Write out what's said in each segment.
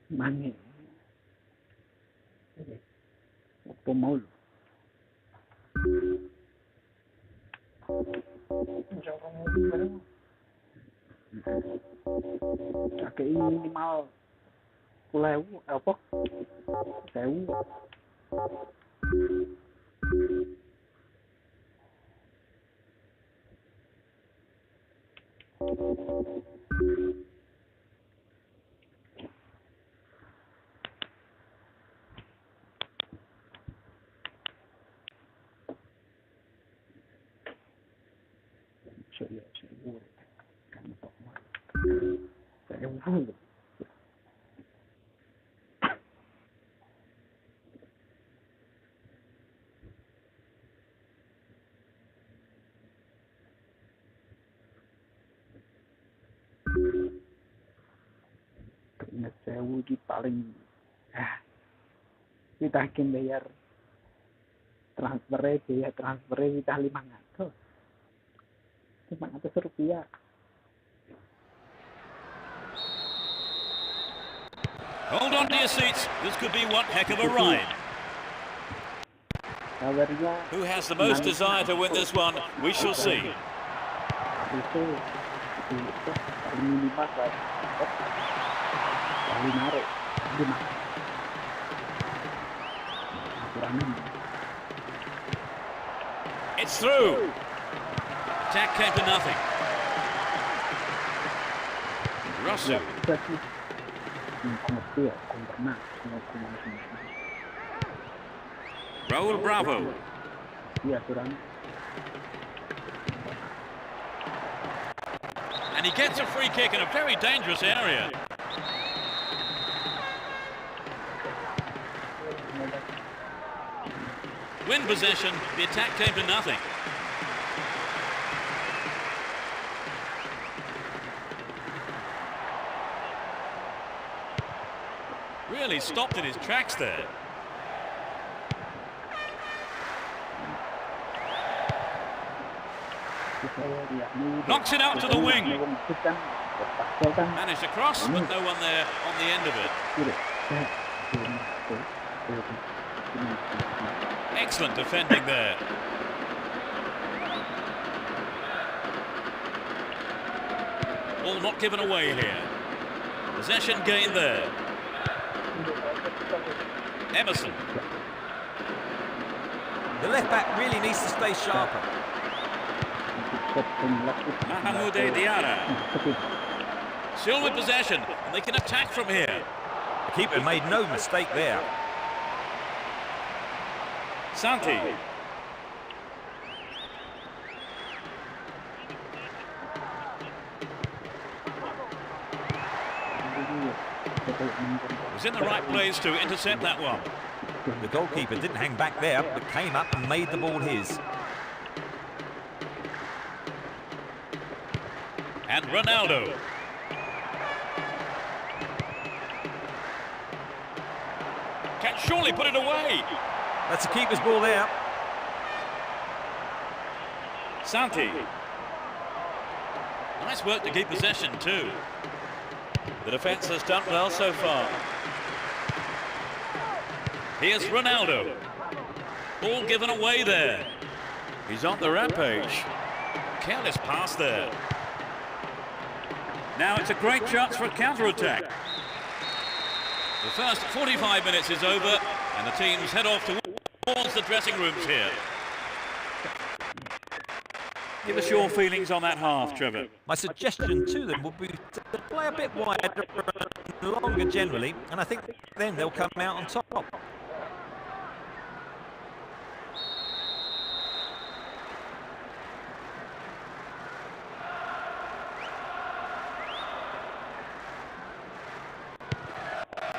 Mangin. Pumul. Cái minimal lew apa? Sewu. Sewu di paling kita akan bayar transfernya kita 500 rupiah. Hold on to your seats. This could be one heck of a ride. Who has the most desire to win this one? We shall see. It's through. Attack came to nothing. Russell. Raul Bravo. And he gets a free kick in a very dangerous area. Win possession, the attack came to nothing. Really stopped in his tracks there. Knocks it out to the wing. Managed to cross, but no one there on the end of it. Excellent defending there. Ball not given away here. Possession gained there. Emerson. The left back really needs to stay sharper. Mahmoud Diarra. Still with possession, and they can attack from here. The keeper made no mistake there. Santi. Was in the right place to intercept that one. The goalkeeper didn't hang back there, but came up and made the ball his. And Ronaldo. Can surely put it away. That's the keeper's ball there. Santi. Nice work to keep possession too. The defence has done well so far. Here's Ronaldo. Ball given away there. He's on the rampage. Careless pass there. Now it's a great chance for a counter-attack. The first 45 minutes is over, and the teams head off towards the dressing rooms here. Give us your feelings on that half, Trevor. My suggestion to them would be to play a bit wider and longer generally, and I think then they'll come out on top.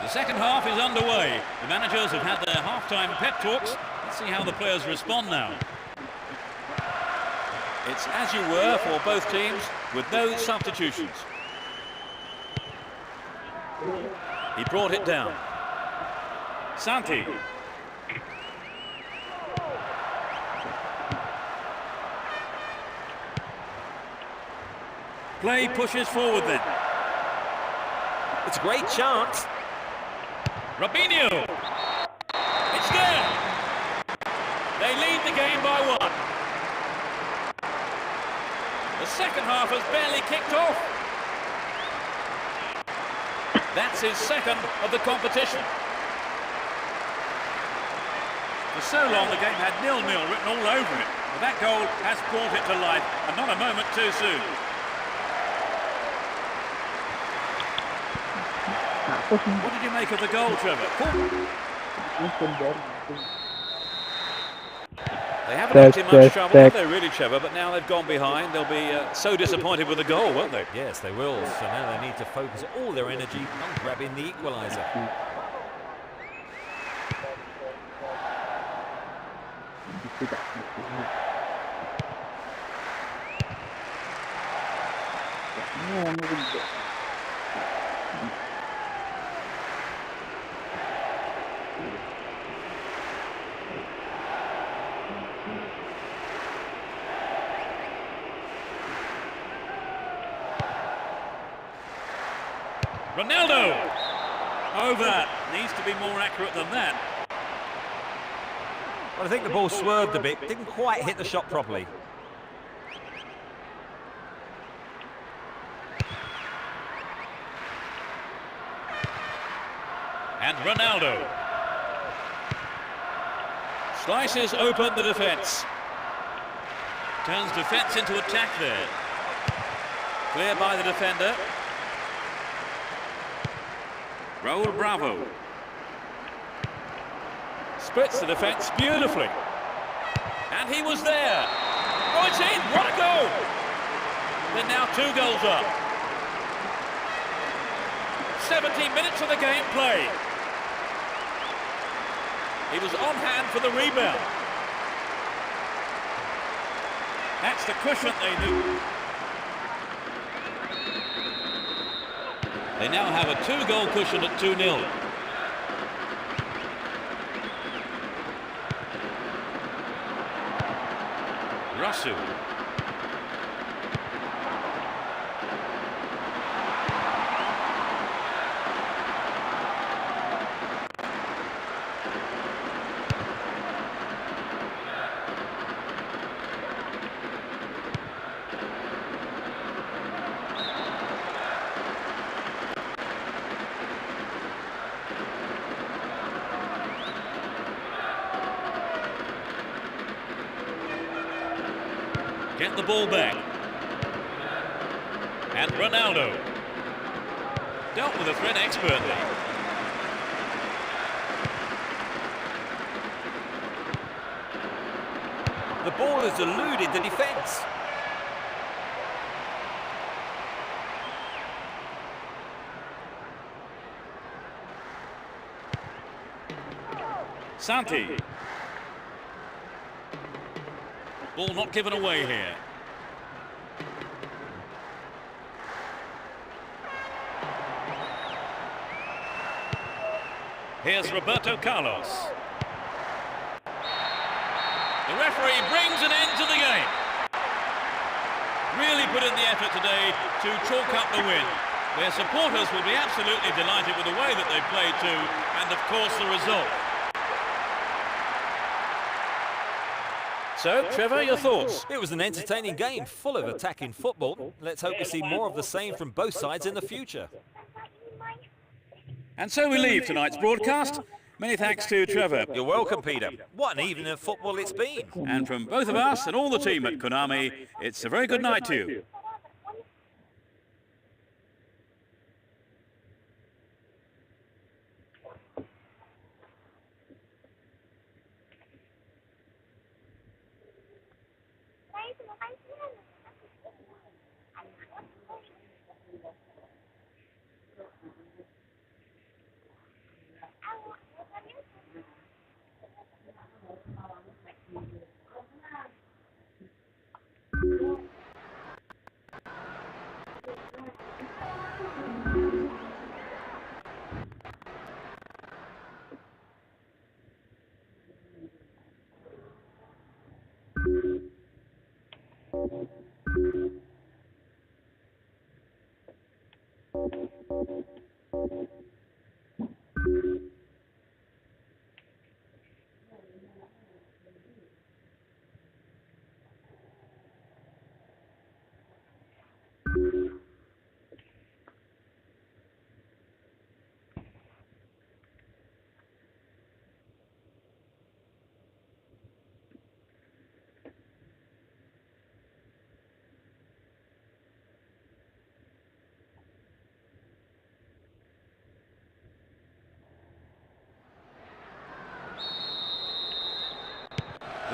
The second half is underway. The managers have had their half-time pep talks. Let's see how the players respond now. It's as you were for both teams, with no substitutions. He brought it down. Santi. Play pushes forward then. It's a great chance. Robinho. It's there. They lead the game by 1. The second half has barely kicked off. That's his second of the competition. For so long the game had 0-0 written all over it. But that goal has brought it to life, and not a moment too soon. What did you make of the goal, Trevor? They haven't looked in much trouble, have they, really, Trevor? But now they've gone behind, they'll be so disappointed with the goal, won't they? Yes, they will. So now they need to focus all their energy on grabbing the equaliser. Ronaldo! Over. Needs to be more accurate than that. Well, I think the ball swerved a bit. Didn't quite hit the shot properly. And Ronaldo. Slices open the defence. Turns defence into attack there. Clear by the defender. Raul Bravo. Splits the defence beautifully. And he was there. Oh, it's in. What a goal. They're now 2 goals up. 17 minutes of the game played. He was on hand for the rebound. That's the cushion they knew. They now have a 2-goal cushion at 2-0. Russell. Get the ball back. And Ronaldo. Dealt with the threat expertly. The ball has eluded the defence. Santi. Ball not given away here. Here's Roberto Carlos. The referee brings an end to the game. Really put in the effort today to chalk up the win. Their supporters will be absolutely delighted with the way that they played too, and of course the result. So, Trevor, your thoughts? It was an entertaining game, full of attacking football. Let's hope we see more of the same from both sides in the future. And so we leave tonight's broadcast. Many thanks to Trevor. You're welcome, Peter. What an evening of football it's been. And from both of us and all the team at Konami, it's a very good night to you.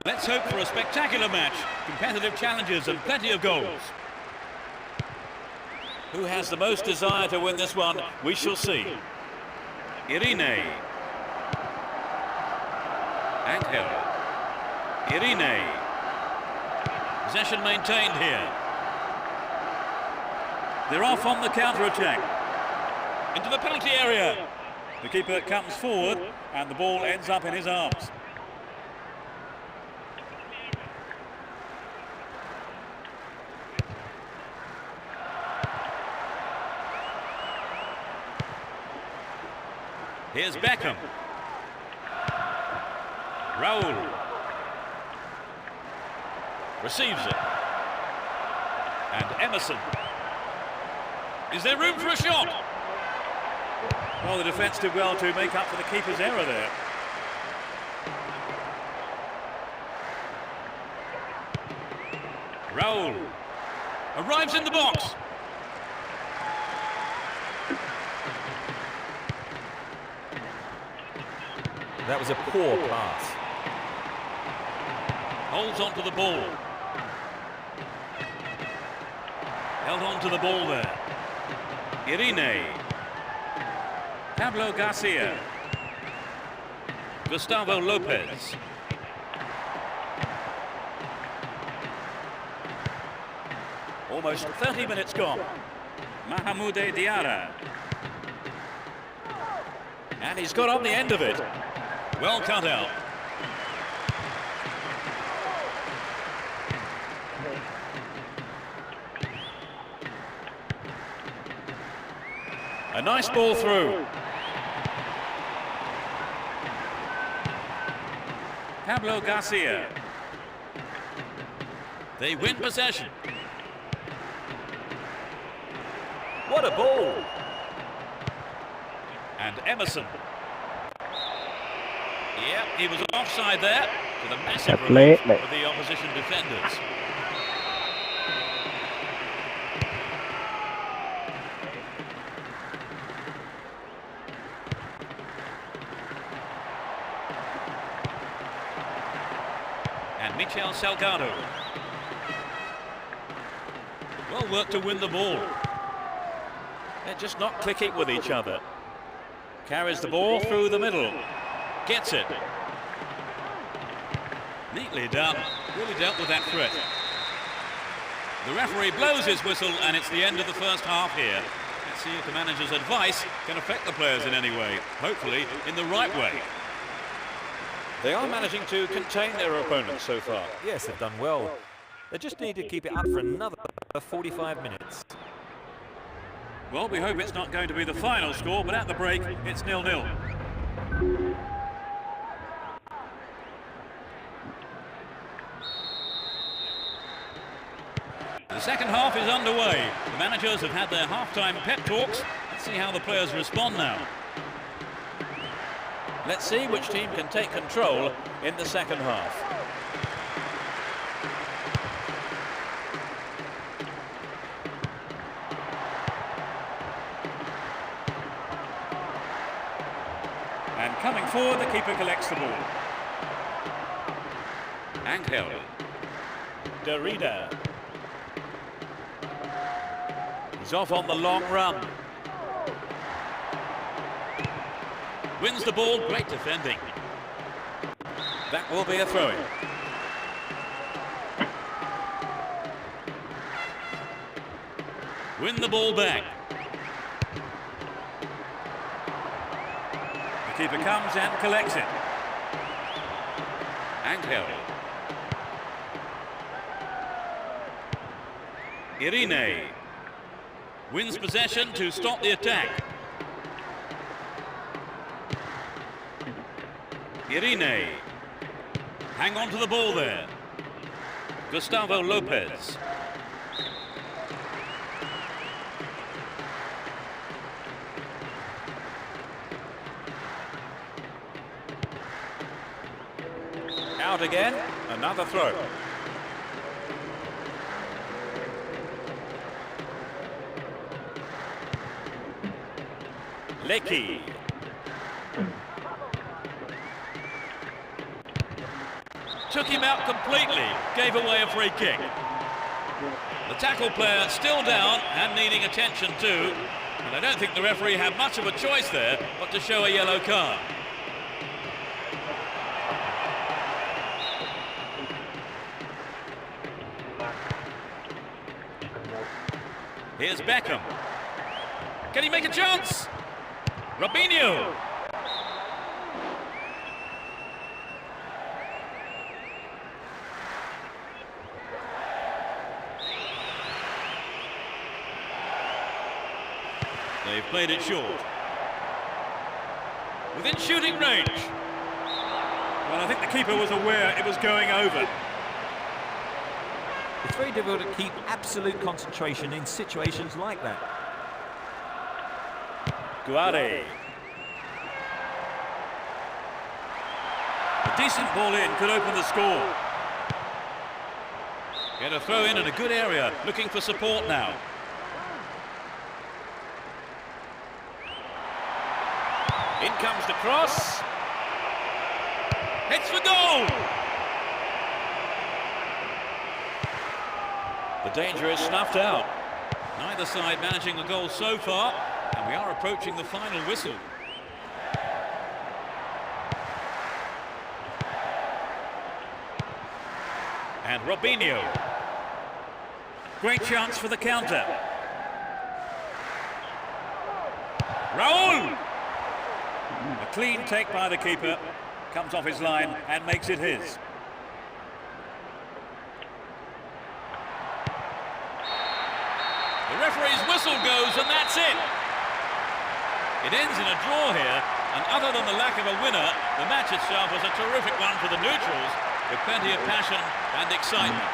Let's hope for a spectacular match, competitive challenges and plenty of goals. Who has the most desire to win this one? We shall see. Irene. Angel. Irene. Possession maintained here. They're off on the counter-attack. Into the penalty area. The keeper comes forward and the ball ends up in his arms. Here's Beckham. Raul. Receives it. And Emerson. Is there room for a shot? Well, the defence did well to make up for the keeper's error there. Raul arrives in the box. That was a poor pass. Holds on to the ball. Held on to the ball there. Irene. Pablo Garcia. Gustavo Lopez. Almost 30 minutes gone. Mahamoude Diarra. And he's got on the end of it. Well cut out. A nice ball through. Pablo Garcia. They win possession. What a ball! And Emerson. Yep, he was offside there to the massive relief of the opposition defenders. And Michel Salgado. Well worked to win the ball. They're just not clicking with each other. Carries the ball through the middle. Gets it. Neatly done. Really dealt with that threat. The referee blows his whistle and it's the end of the first half here. Let's see if the manager's advice can affect the players in any way. Hopefully in the right way. They are managing to contain their opponents so far. Yes, they've done well. They just need to keep it up for another 45 minutes. Well, we hope it's not going to be the final score, but at the break, it's 0-0. The second half is underway. The managers have had their half-time pep talks. Let's see how the players respond now. Let's see which team can take control in the second half. And coming forward, the keeper collects the ball. Angel. Derrida. He's off on the long run. Wins the ball, great defending. That will be a throw-in. Win the ball back. The keeper comes and collects it. Angel. Irene. Wins possession to stop the attack. Irene. Hang on to the ball there. Gustavo Lopez. Out again, another throw. Lecky. took him out completely, gave away a free kick. The tackle player still down and needing attention too. And I don't think the referee had much of a choice there, but to show a yellow card. Here's Beckham. Can he make a chance? Robinho. They've played it short. Within shooting range. Well, I think the keeper was aware it was going over. It's very difficult to keep absolute concentration in situations like that. Guare. A decent ball in could open the score. Get a throw in a good area, looking for support now. In comes the cross. It's for goal! The danger is snuffed out. Neither side managing a goal so far, and we are approaching the final whistle. And Robinho. Great chance for the counter. Raul! A clean take by the keeper, comes off his line and makes it his. The referee's whistle goes and that's it. It ends in a draw here, and other than the lack of a winner, the match itself was a terrific one for the neutrals, with plenty of passion and excitement.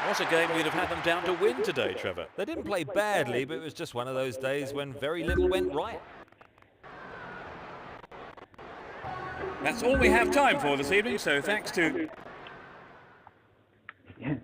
What a game we'd have had them down to win today, Trevor. They didn't play badly, but it was just one of those days when very little went right. That's all we have time for this evening, so thanks to... Yeah.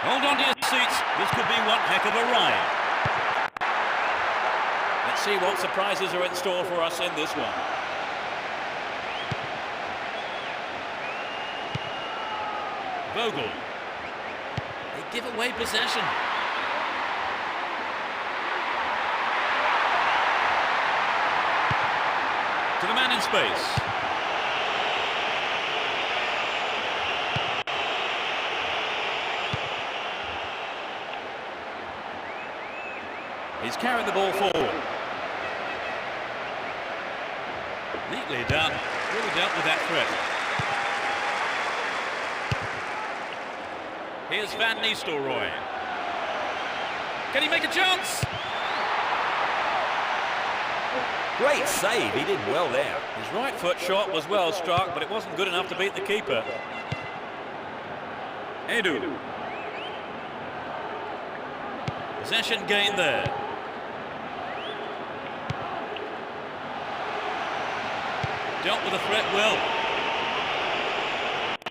Hold on to your seats, this could be one heck of a ride. Let's see what surprises are in store for us in this one. Vogel. They give away possession. To the man in space. He's carried the ball forward. Neatly done. Really dealt with that threat. Here's Van Nistelrooy. Can he make a chance? Great save, he did well there. His right foot shot was well struck, but it wasn't good enough to beat the keeper. Edu. Possession gained there. Dealt with the threat well.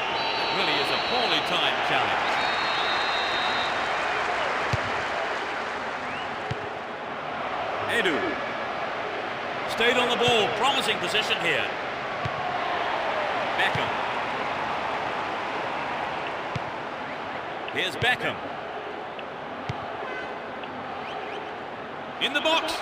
It really is a poorly timed challenge. Edu. Stayed on the ball, promising position here. Beckham. Here's Beckham. In the box.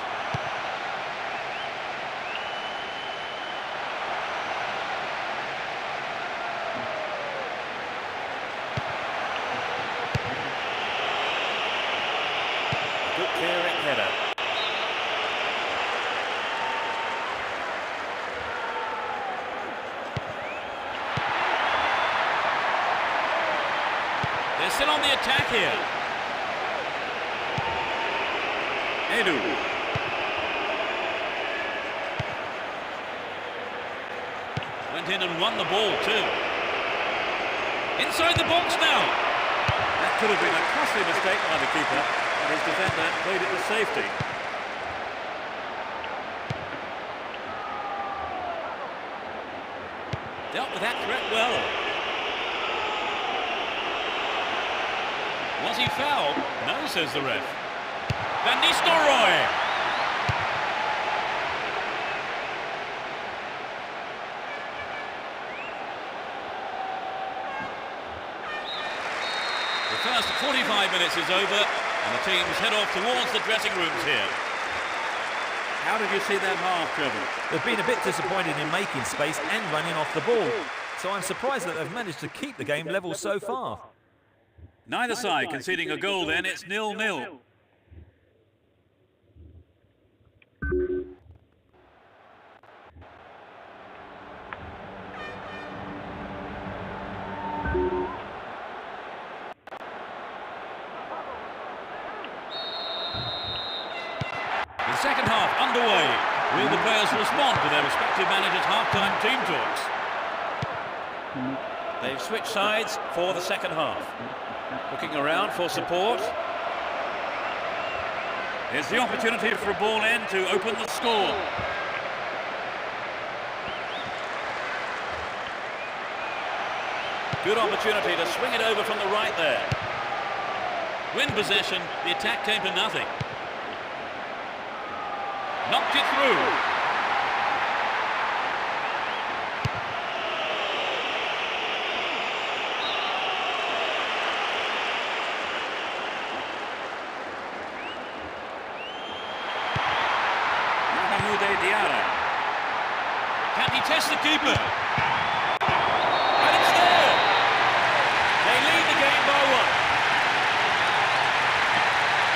Good clearing header. They're still on the attack here. Edu. Went in and won the ball too. Inside the box now. That could have been a costly mistake by the keeper, but his defender played it to safety. Dealt with that threat well. Was he fouled? No, says the ref. Van Nistelrooy. The first 45 minutes is over, and the teams head off towards the dressing rooms here. How did you see that half, Trevor? They've been a bit disappointed in making space and running off the ball, so I'm surprised that they've managed to keep the game level so far. Neither side conceding a goal then, it's 0-0. The second half underway. Will the players respond to their respective managers' half-time team talks? They've switched sides for the second half. Looking around for support. Here's the opportunity for a ball in to open the score. Good opportunity to swing it over from the right there. Win possession, the attack came to nothing. Knocked it through. Can he test the keeper? And it's there! They lead the game by 1.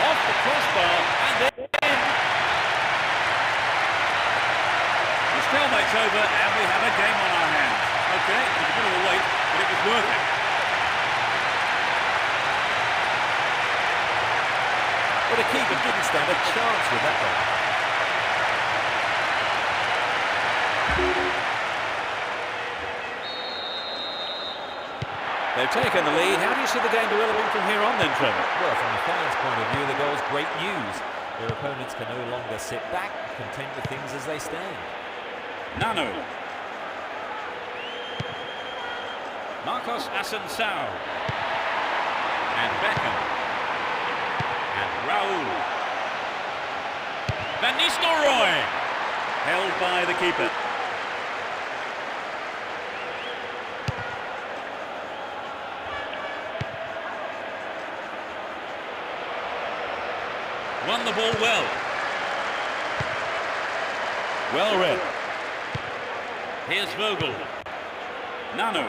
Off the crossbar and in. The stalemate's over and we have a game on our hands. Okay, it was a bit of a wait, but it was worth it. But the keeper didn't stand a chance with that one. They've taken the lead. How do you see the game developing from here on then, Trevor? Well, from the fans' point of view, the goal's great news. Their opponents can no longer sit back, content with things as they stand. Nano. Marcos Asensio. And Beckham. And Raul. Van Nistelrooy. Held by the keeper. Won the ball well. Well read. Here's Vogel. Nano.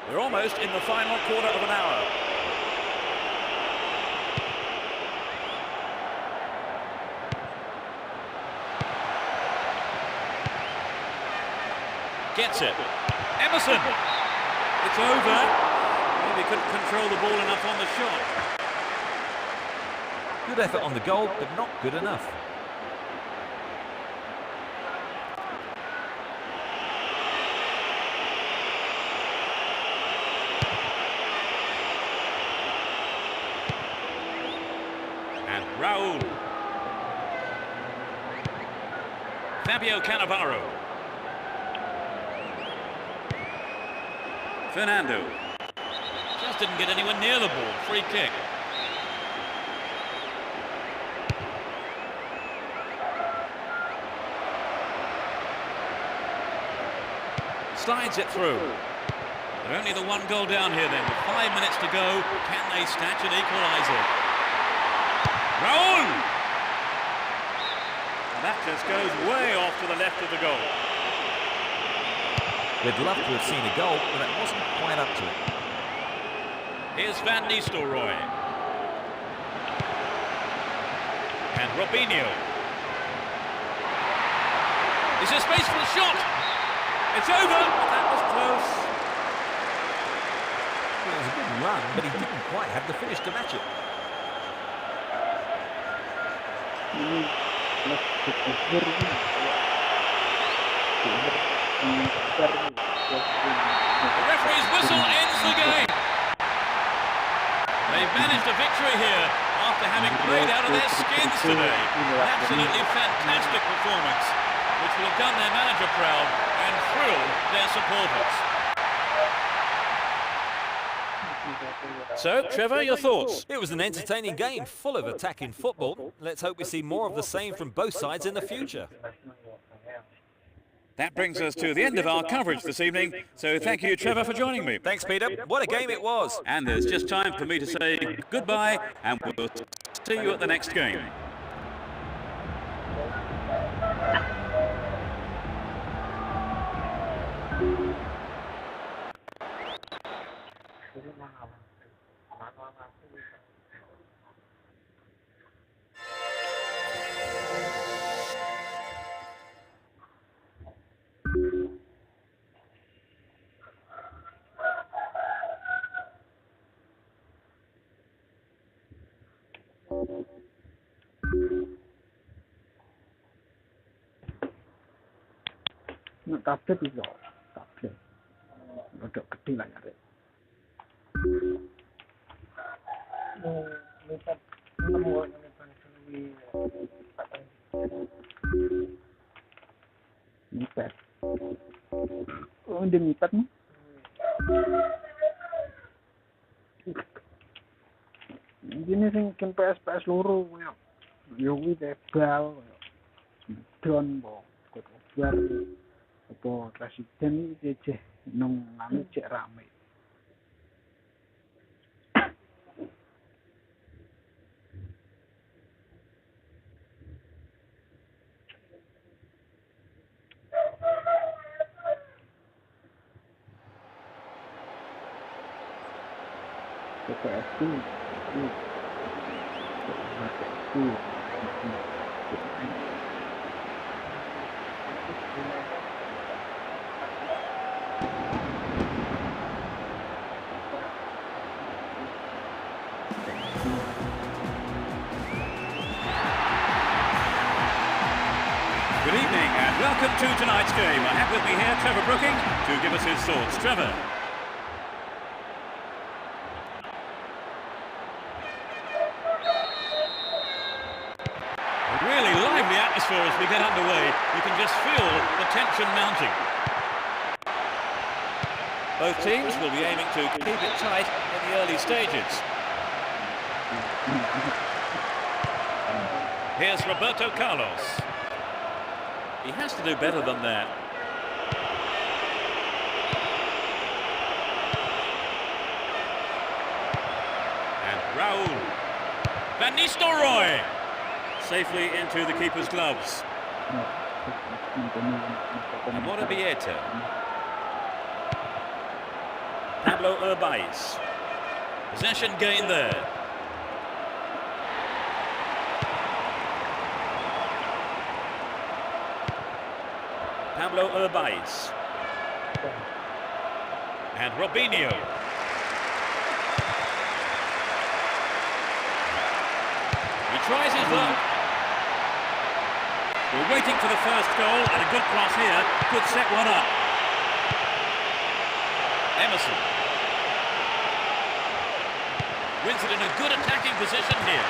We're almost in the final quarter of an hour. Gets it. Emerson. It's over. Maybe couldn't control the ball enough on the shot. Good effort on the goal, but not good enough. And Raul. Fabio Cannavaro. Fernando. Just didn't get anywhere near the ball. Free kick. Slides it through. They're only the one goal down here then. With 5 minutes to go, can they snatch an equaliser? Raul! And that just goes way off to the left of the goal. We'd love to have seen a goal, but that wasn't quite up to it. Here's Van Nistelrooy. And Robinho. Is there space for a shot? It's over. That was close. Well, it was a good run, but he didn't quite have the finish to match it. The referee's whistle ends the game. They've managed a victory here after having played out of their skins today. An absolutely fantastic performance, which will have done their manager proud and thrilled their supporters. So, Trevor, your thoughts? It was an entertaining game, full of attacking football. Let's hope we see more of the same from both sides in the future. That brings us to the end of our coverage this evening. So thank you, Trevor, for joining me. Thanks, Peter. What a game it was. And there's just time for me to say goodbye, and we'll see you at the next game. Nak tablet juga. Tablet. Agak gede lah ya. Lipat 6 orang lipat. Oh, dia lipat ni. Ini sing kan PS loro ya. Yo kuwi tebal. Don bo. Kok bar apa presiden iki cek nang anu cek rame. Good evening and welcome to tonight's game. I have with me here Trevor Brooking to give us his thoughts. Trevor. A really lively atmosphere as we get underway. You can just feel the tension mounting. Both teams will be aiming to keep it tight in the early stages. Here's Roberto Carlos. He has to do better than that. And Raul. Van Nistelrooy. Safely into the keeper's gloves. And what a Bieta. Pablo Urbaiz. Possession gained there. Pablo Urbaiz. And Robinho. He tries his luck. We're waiting for the first goal, and a good cross here could set one up. Emerson. Wins it in a good attacking position here.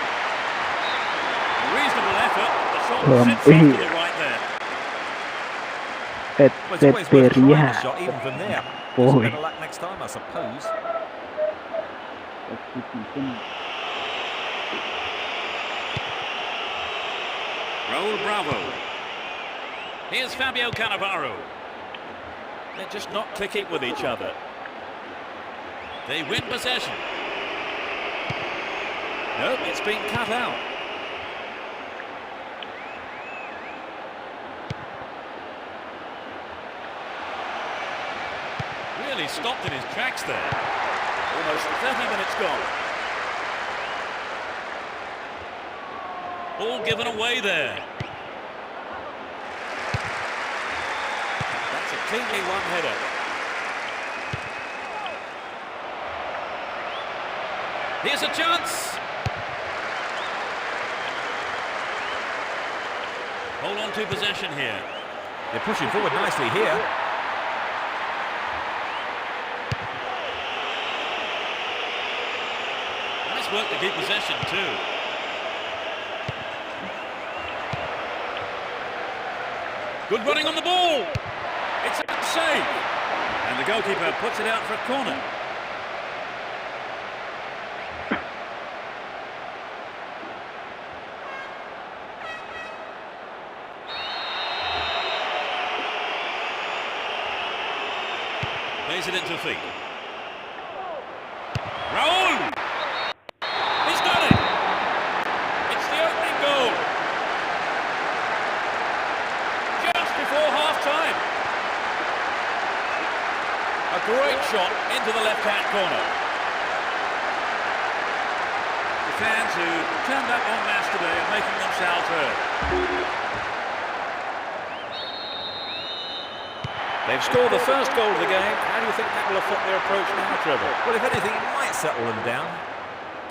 A reasonable effort. The shot sits softly right there. Well, it's always worth trying a shot, even from there. Just better luck next time, I suppose. Raul Bravo. Here's Fabio Cannavaro. They're just not clicking with each other. They win possession. Nope, it's been cut out. Really stopped in his tracks there. almost 30 minutes gone. All given away there. That's a cleanly won header. Here's a chance. Hold on to possession here. They're pushing forward nicely here. Nice work to keep possession too. Good running on the ball. It's a save. And the goalkeeper puts it out for a corner. Plays it into feet. Raul! He's done it! It's the opening goal. Just before half-time. A great shot into the left-hand corner. The fans who turned up en masse today are making themselves heard. They've scored the first goal of the game. How do you think that will affect their approach now, Trevor? Well, if anything, it might settle them down.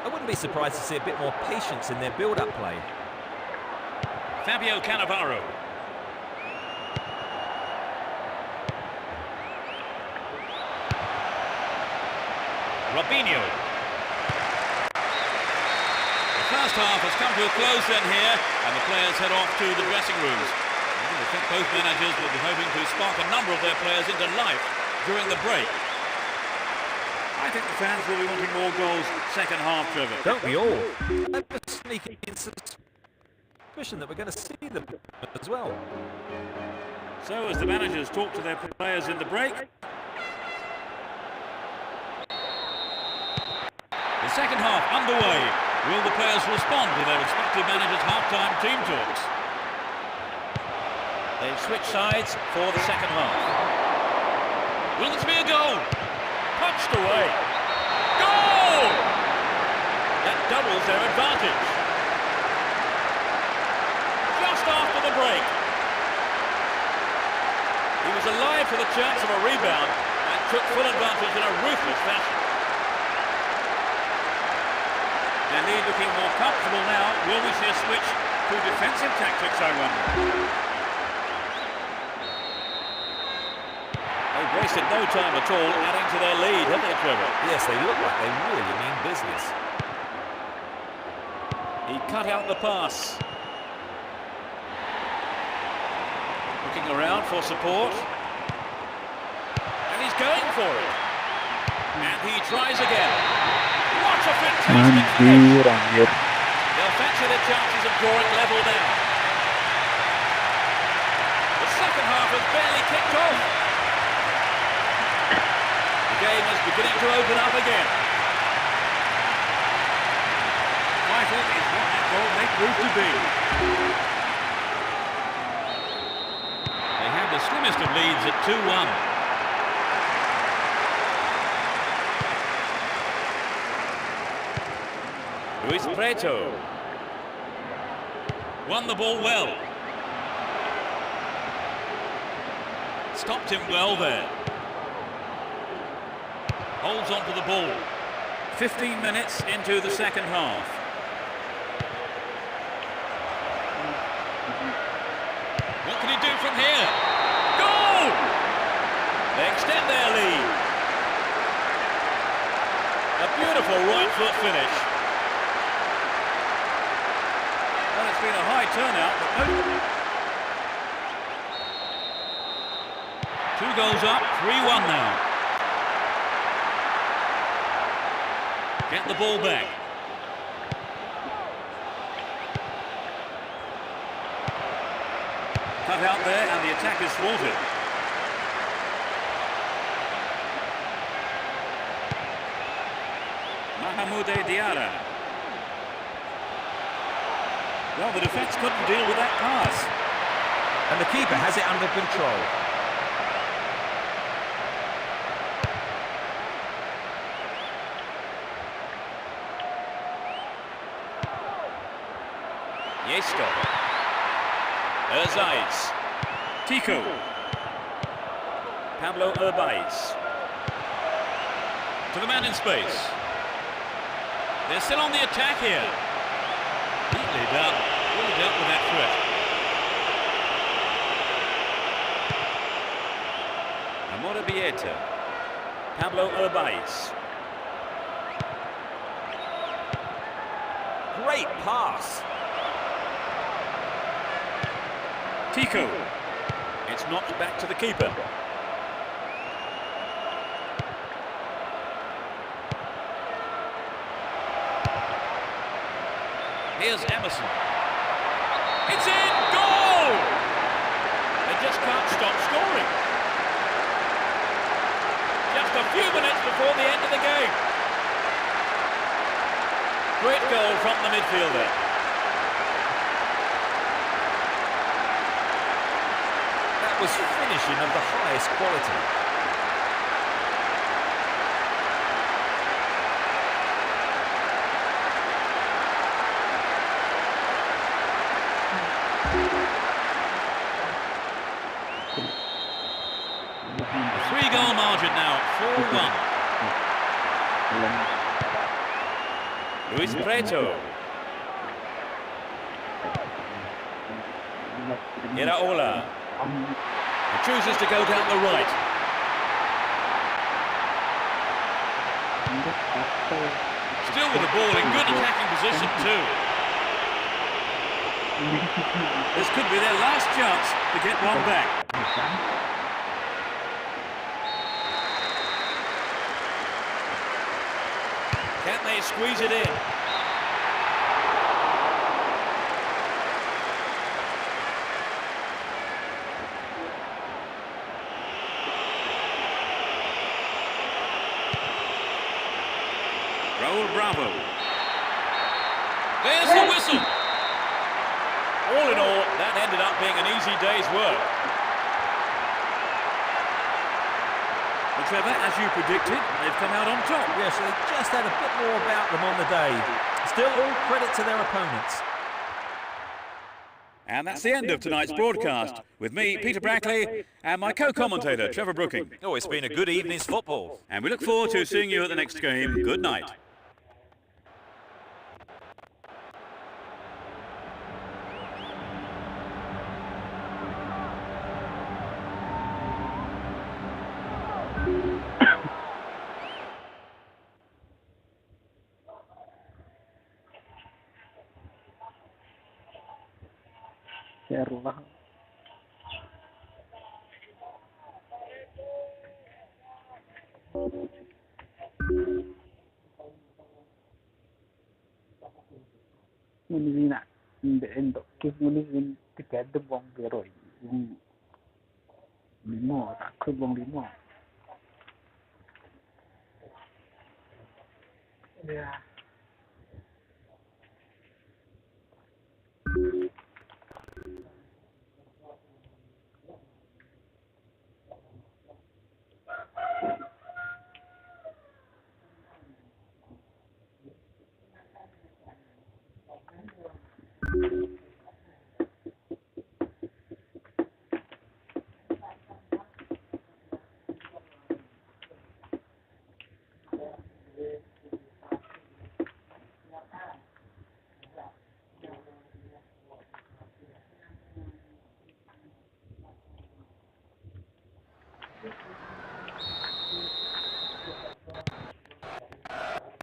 I wouldn't be surprised to see a bit more patience in their build-up play. Fabio Cannavaro. Robinho. The first half has come to a close then here, and the players head off to the dressing rooms. I think both managers will be hoping to spark a number of their players into life during the break. I think the fans will be wanting more goals second half, Trevor. Don't we all? I have a sneaking suspicion that we're going to see them as well. So as the managers talk to their players in the break. The second half underway. Will the players respond to their respective managers' half-time team talks? They've switched sides for the second half. Will this be a goal? Punched away. Goal! That doubles their advantage. Just after the break. He was alive for the chance of a rebound and took full advantage in a ruthless fashion. Their lead looking more comfortable now. Will we see a switch to defensive tactics, I wonder? They've wasted no time at all adding to their lead, haven't they, Trevor? Yes, they look like they really mean business. He cut out the pass. Looking around for support. And he's going for it. And he tries again. What a fantastic finish. They'll fancy their chances of drawing level now. The second half has barely kicked off. The game is beginning to open up again. Vital is what that goal may prove to be. They have the slimmest of leads at 2-1. Luis Preto. Won the ball well. Stopped him well there. Holds on to the ball. 15 minutes into the second half. What can he do from here? Goal! They extend their lead. A beautiful right foot finish. Well, it's been a high turnout, but no. 2 goals up, 3-1 now. Get the ball back. Cut out there and the attack is thwarted. Mahmoud Diarra. Well, the defence couldn't deal with that pass. And the keeper has it under control. Yesto. Aethersx. Tico. Pablo Urbaiz. To the man in space. They're still on the attack here. Neatly done. Really dealt with that threat. Amora Bieta. Pablo Urbaiz. Great pass. Tico. It's knocked back to the keeper. Here's Emerson. It's in! Goal! They just can't stop scoring. Just a few minutes before the end of the game. Great goal from the midfielder. That was finishing of the highest quality. A 3-goal margin now, 4-1. Luis Preto. Iraola. He chooses to go down the right. Still with the ball in good attacking position too. This could be their last chance to get one back. Can they squeeze it in? Raul Bravo. There's the whistle. All in all, that ended up being an easy day's work. Well, Trevor, as you predicted, they've come out on top. Yes, they just had a bit more about them on the day. Still, all credit to their opponents. And that's the end of tonight's broadcast, with me, Peter Brackley, and my co-commentator, Trevor Brooking. Oh, it's been a good evening's football. And we look forward to seeing you at the next game. Good night. Seru lah. Muni nak untuk kes muni tiga ada bong beroi, bong lima tak ke bong lima. Ya.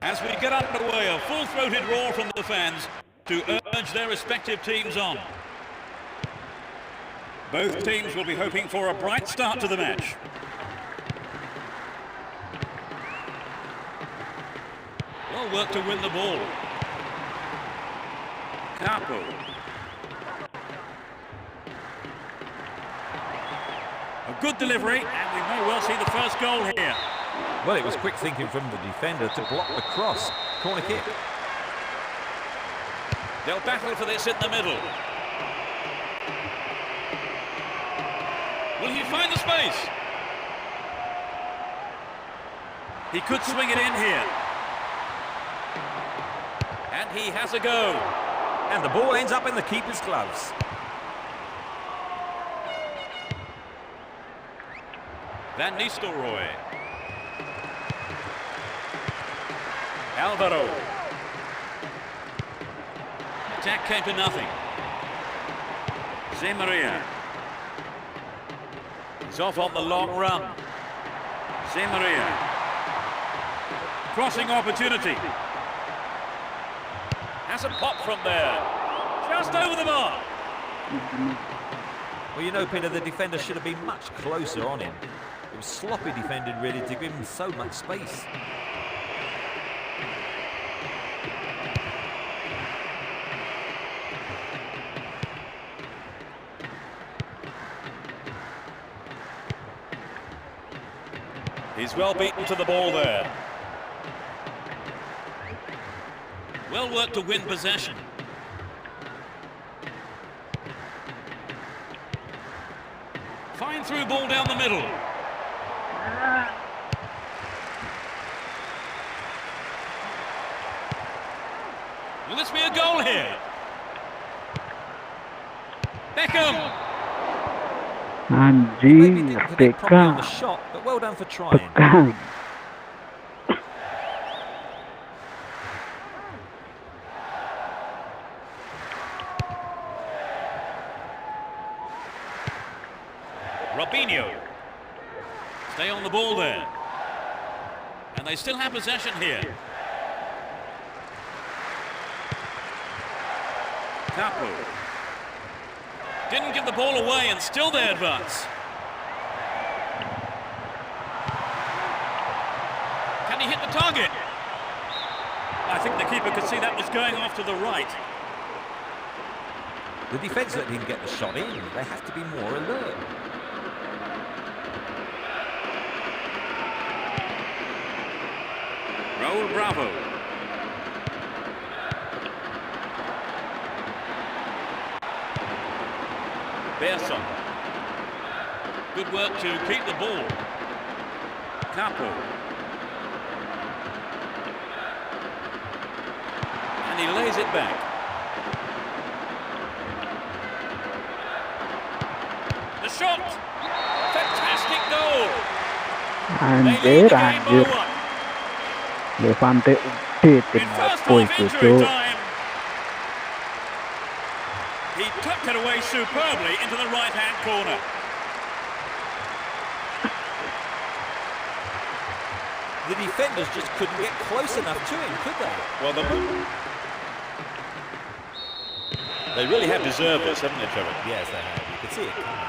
As we get underway, a full-throated roar from the fans to urge their respective teams on. Both teams will be hoping for a bright start to the match. Well worked to win the ball. Capo. A good delivery, and we may well see the first goal here. Well, it was quick thinking from the defender to block the cross. Corner kick. They'll battle for this in the middle. Will he find the space? He could swing it in here. And he has a go. And the ball ends up in the keeper's gloves. Van Nistelrooy. Alvaro. Attack came to nothing. Zé Maria. He's off on the long run. Zé Maria. Crossing opportunity. Has a pop from there. Just over the mark. Well, you know, Peter, the defender should have been much closer on him. It was sloppy defended, really, to give him so much space. He's well beaten to the ball there. Well worked to win possession. Fine through ball down the middle. Will this be a goal here? Beckham! Maybe didn't connect properly on the shot, but well done for trying. Robinho. Stay on the ball there. And they still have possession here. Capo. Didn't give the ball away and still they advance. Can he hit the target? I think the keeper could see that was going off to the right. The defence let him get the shot in. They have to be more alert. Raul Bravo. Persson. Good work to keep the ball. Capo. And he lays it back. The shot! Fantastic goal! Anjir, anjir. Levante updated my point itu. He tucked it away superbly into the right-hand corner. The defenders just couldn't get close enough to him, could they? Well, they really have deserved this, haven't they, Trevor? Yes, they have. You could see it coming.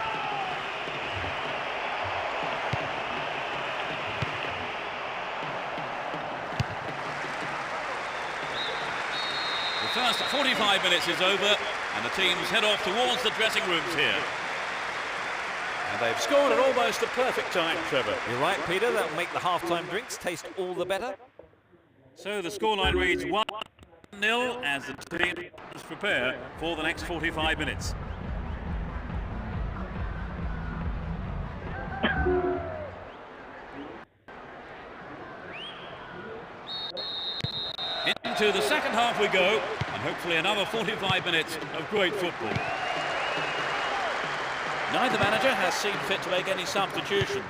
The first 45 minutes is over, and the teams head off towards the dressing rooms here. And they've scored at almost the perfect time, Trevor. You're right, Peter. That'll make the half-time drinks taste all the better. So the scoreline reads 1-0 as the teams prepare for the next 45 minutes. Into the second half we go, and hopefully another 45 minutes of great football. Neither manager has seen fit to make any substitutions.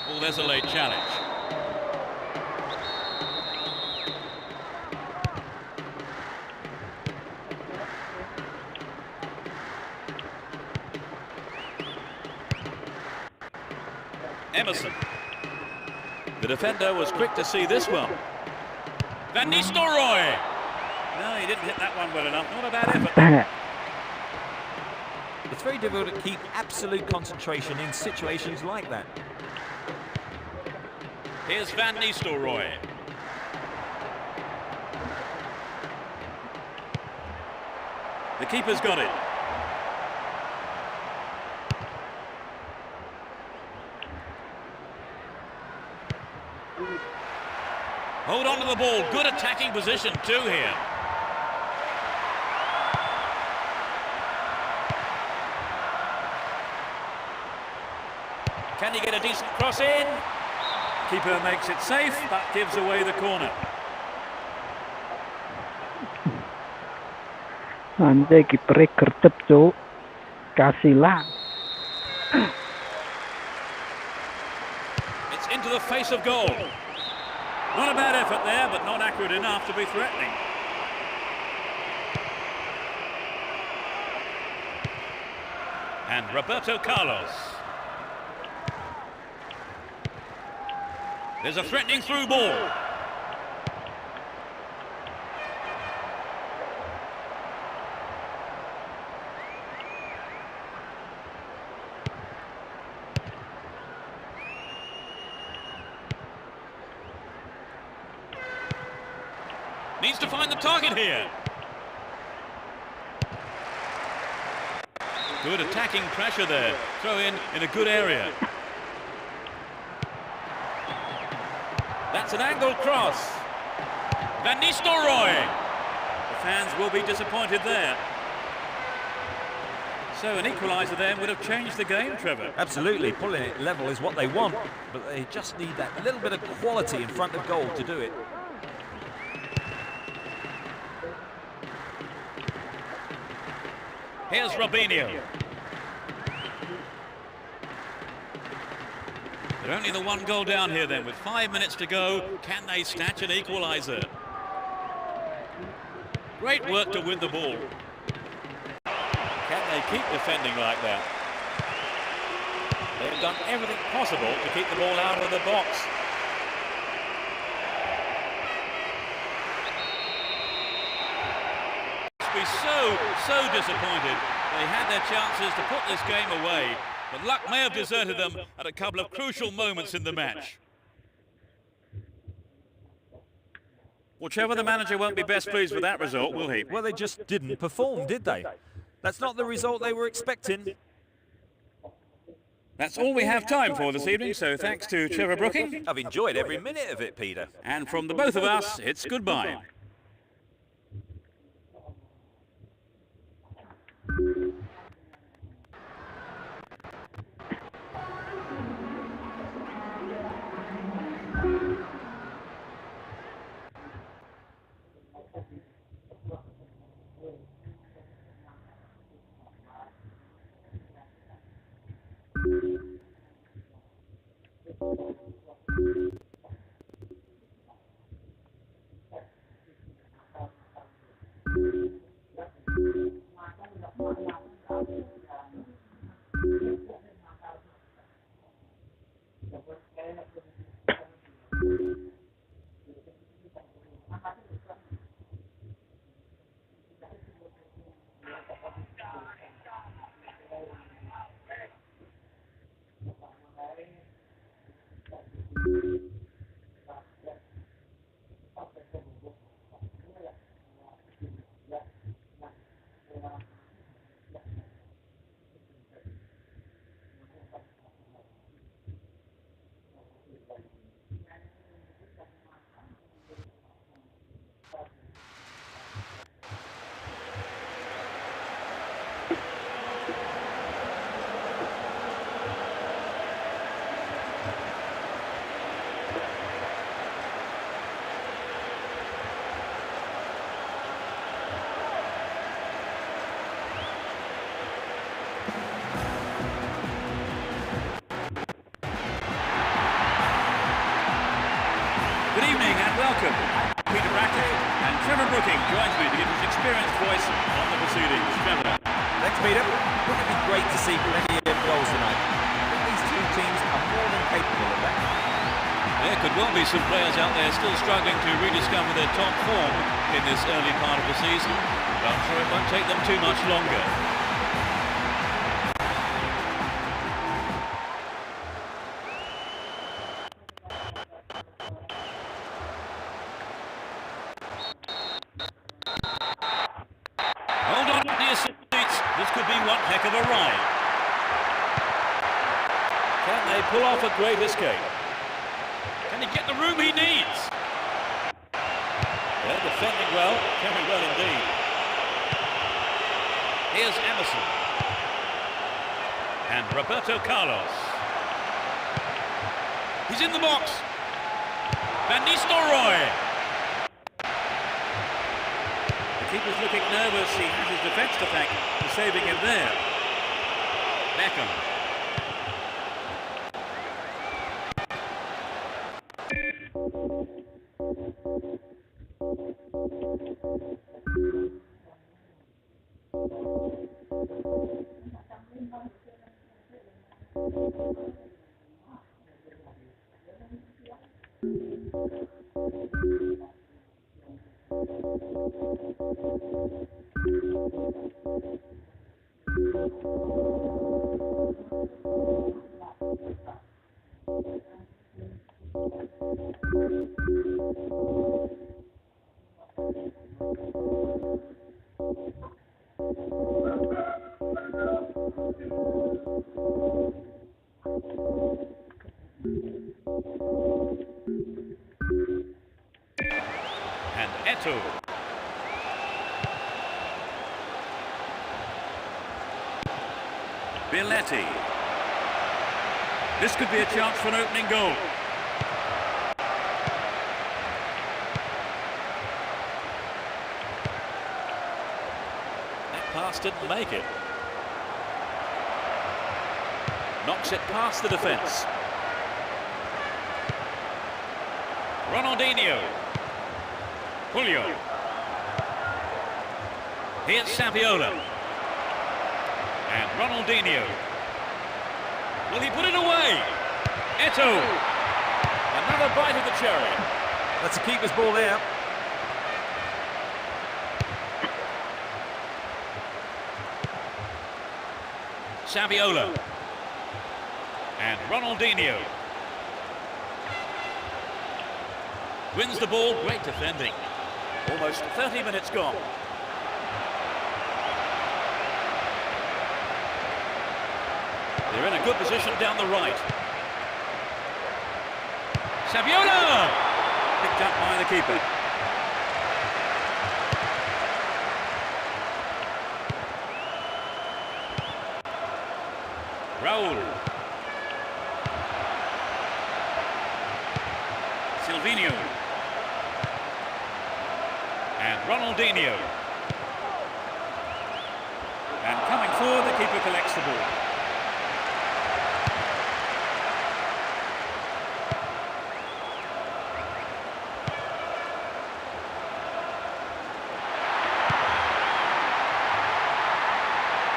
Oh, there's a late challenge. Emerson. The defender was quick to see this one. Van Nistelrooy. No, he didn't hit that one well enough. Not a bad effort. It's very difficult to keep absolute concentration in situations like that. Here's Van Nistelrooy. The keeper's got it. Hold on to the ball. Good attacking position too here. Can he get a decent cross in? Keeper makes it safe, but gives away the corner. Nanti kiper kertep cuk. Kasihlah. It's into the face of goal. Not a bad effort there, but not accurate enough to be threatening. And Roberto Carlos. There's a threatening through ball. Needs to find the target here. Good attacking pressure there. Throw in a good area. That's an angled cross. Van Nistelrooy. The fans will be disappointed there. So an equaliser then would have changed the game, Trevor. Absolutely, pulling it level is what they want, but they just need that little bit of quality in front of goal to do it. Here's Robinho. They're only the one goal down here then. With 5 minutes to go, can they snatch an equaliser? Great work to win the ball. Can they keep defending like that? They've done everything possible to keep the ball out of the box. Be so disappointed. They had their chances to put this game away, but luck may have deserted them at a couple of crucial moments in the match. Well, Trevor, the manager won't be best pleased with that result, will he? Well, they just didn't perform, did they? That's not the result they were expecting. That's all we have time for this evening, so thanks to Trevor Brooking. I've enjoyed every minute of it, Peter. And from the both of us, it's goodbye. Welcome. Peter Brackley and Trevor Brooking joins me to give his experienced voice on the proceedings. Trevor. Thanks, Peter. Wouldn't it be great to see plenty of goals tonight? I think these two teams are more than capable of that. There could well be some players out there still struggling to rediscover their top form in this early part of the season, but I'm sure it won't take them too much longer. This could be one heck of a ride. Can they pull off a great escape? Can he get the room he needs? Defending well, very well indeed. Here's Emerson. And Roberto Carlos. He's in the box. Van Nistelrooy. The keeper's looking nervous. He has his defence to thank for saving him there. Beckham. And Eto'o. Belletti. This could be a chance for an opening goal. That pass didn't make it. Knocks it past the defence. Ronaldinho. Julio. Here's Saviola. And Ronaldinho. Will he put it away? Eto'o. Another bite of the cherry. That's a keeper's ball there. Saviola. And Ronaldinho. Wins the ball, great defending. Almost 30 minutes gone. They're in a good position down the right. Saviola! Picked up by the keeper. Raul. Silvinho. And Ronaldinho. And coming forward, the keeper collects the ball.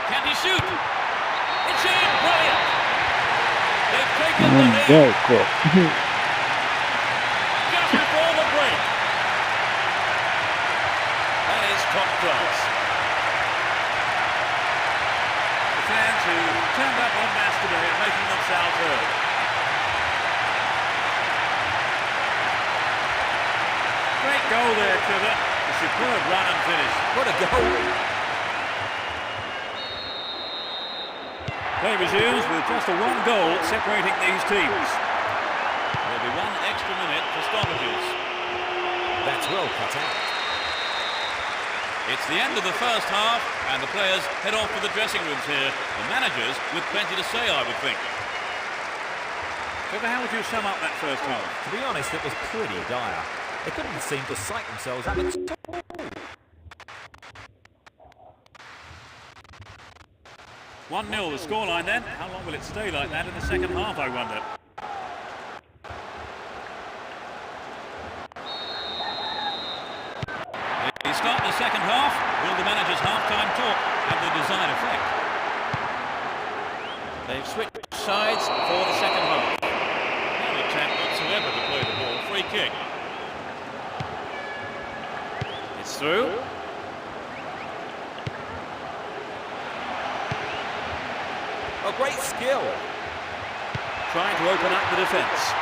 Can he shoot? It's in! Brilliant! They've taken the lead. Very cool. Just before the break. That is top class. The fans who turned up en masse today are making themselves heard. Great goal there, Trevor. A superb run and finish. What a goal. Play resumes with just a one goal separating these teams. There'll be one extra minute for stoppages. That's well cut out. It's the end of the first half and the players head off for the dressing rooms here. The managers with plenty to say, I would think. Trevor, how would you sum up that first half? To be honest, it was pretty dire. They couldn't seem to sight themselves up at all. 1-0 the scoreline then. How long will it stay like that in the second half, I wonder? They start the second half. Will the manager's half-time talk have the desired effect? They've switched sides for the second half. No attempt whatsoever to play the ball. Free kick. It's through. A great skill. Trying to open up the defence.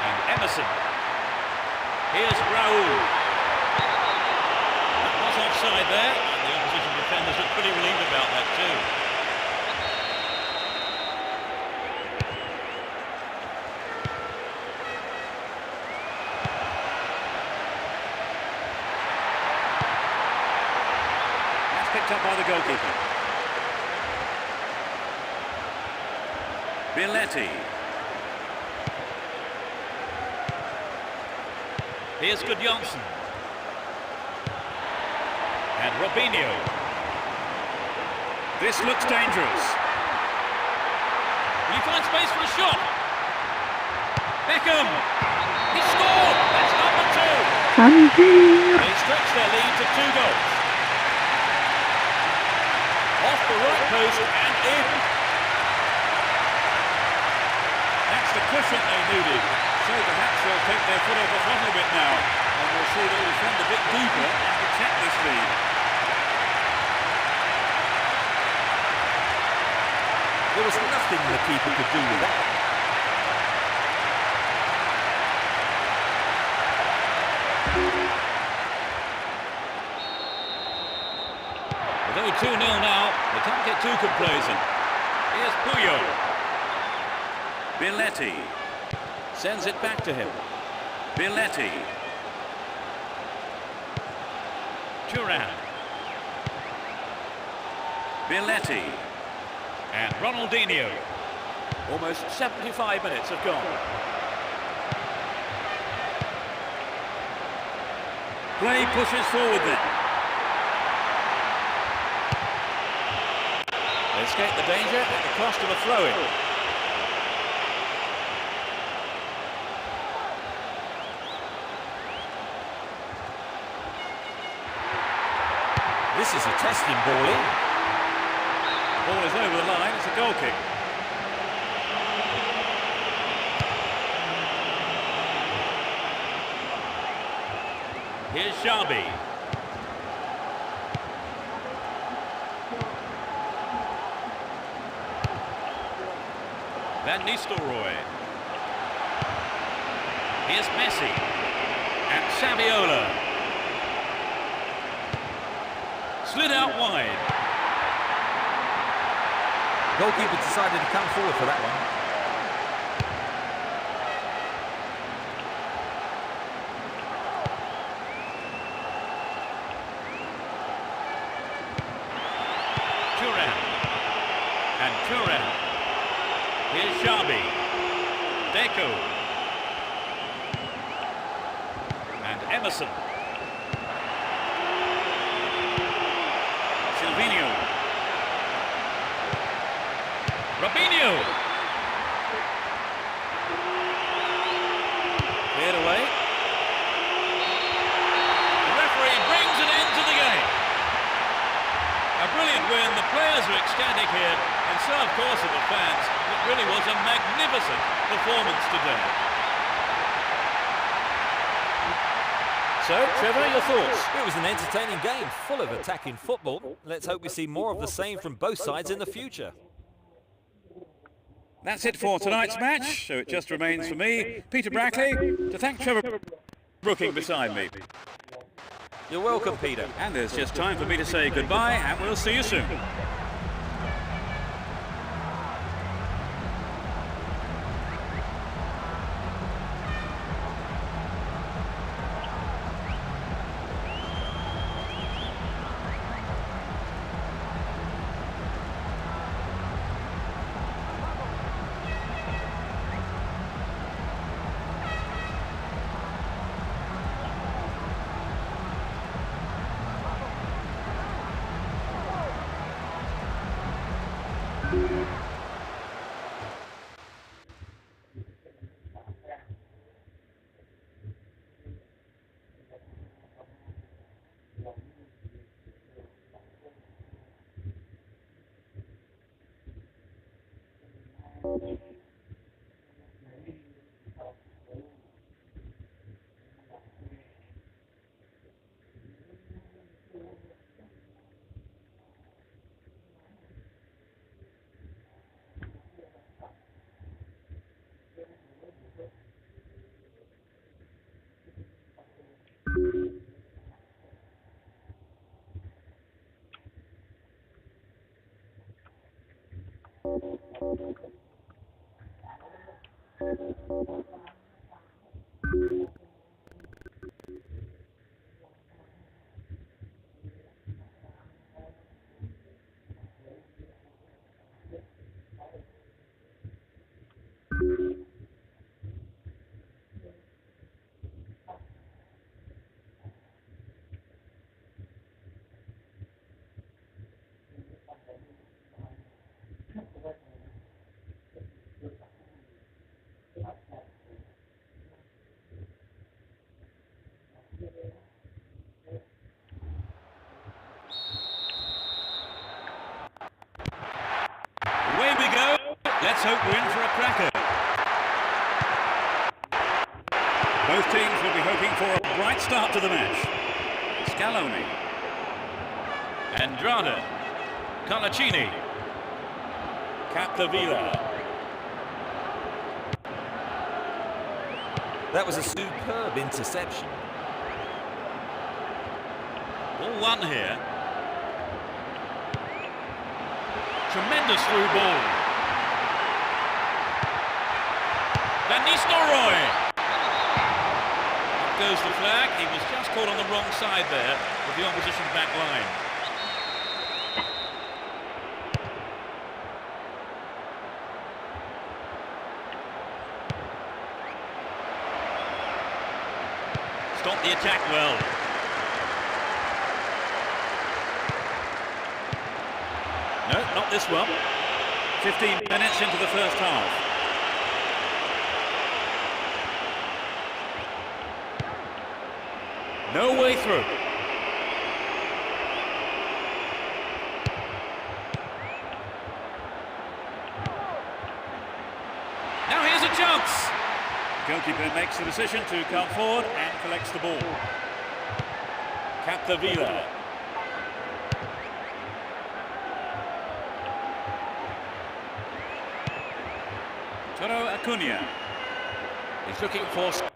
And Emerson. Here's Raul. That was offside there, and the opposition picked up by the goalkeeper. Biletti. Here's Gudjonsson. And Robinho. This looks dangerous. Will he find space for a shot? Beckham. He scored. That's number 2. They stretch their lead to 2 goals. Off the right post and in. That's the cushion they needed. So perhaps they'll take their foot off the throttle a bit now. And we'll see them defend a bit deeper and protect this lead. There was nothing the keeper could do with that. Although 2-0 now, they can't get too complacent. Here's Puyol. Biletti sends it back to him. Biletti. Thuram. Biletti. And Ronaldinho. Almost 75 minutes have gone. Play pushes forward then. They escape the danger at the cost of a throw-in. This is a testing ball in. The ball is over the line, it's a goal kick. Here's Xabi. Van Nistelrooy. Here's Messi. And Saviola. Slid out wide. Goalkeeper decided to come forward for that one. Thuram. And Thuram. Here's Xabi. Deco. And Emerson. Silvinho. Robinho. Cleared away. The referee brings an end to the game. A brilliant win. The players are ecstatic here, and so of course are the fans. It really was a magnificent performance today. So, Trevor, your thoughts? It was an entertaining game, full of attacking football. Let's hope we see more of the same from both sides in the future. That's it for tonight's match, so it just remains for me, Peter Brackley, to thank Trevor Brooking beside me. You're welcome, Peter. And there's just time for me to say goodbye, and we'll see you soon. for a bright start to the match. Scaloni. Andrade. Carlacini. Capdevila. That was a superb interception. Ball one here. Tremendous through ball. Van Nistelrooy. Up goes the flag. He was just caught on the wrong side there of the opposition back line. Stopped the attack well. No, not this one. 15 minutes into the first half. No way through. Now here's a chance. The goalkeeper makes the decision to come forward and collects the ball. Capdevila. Toro Acuna. He's looking for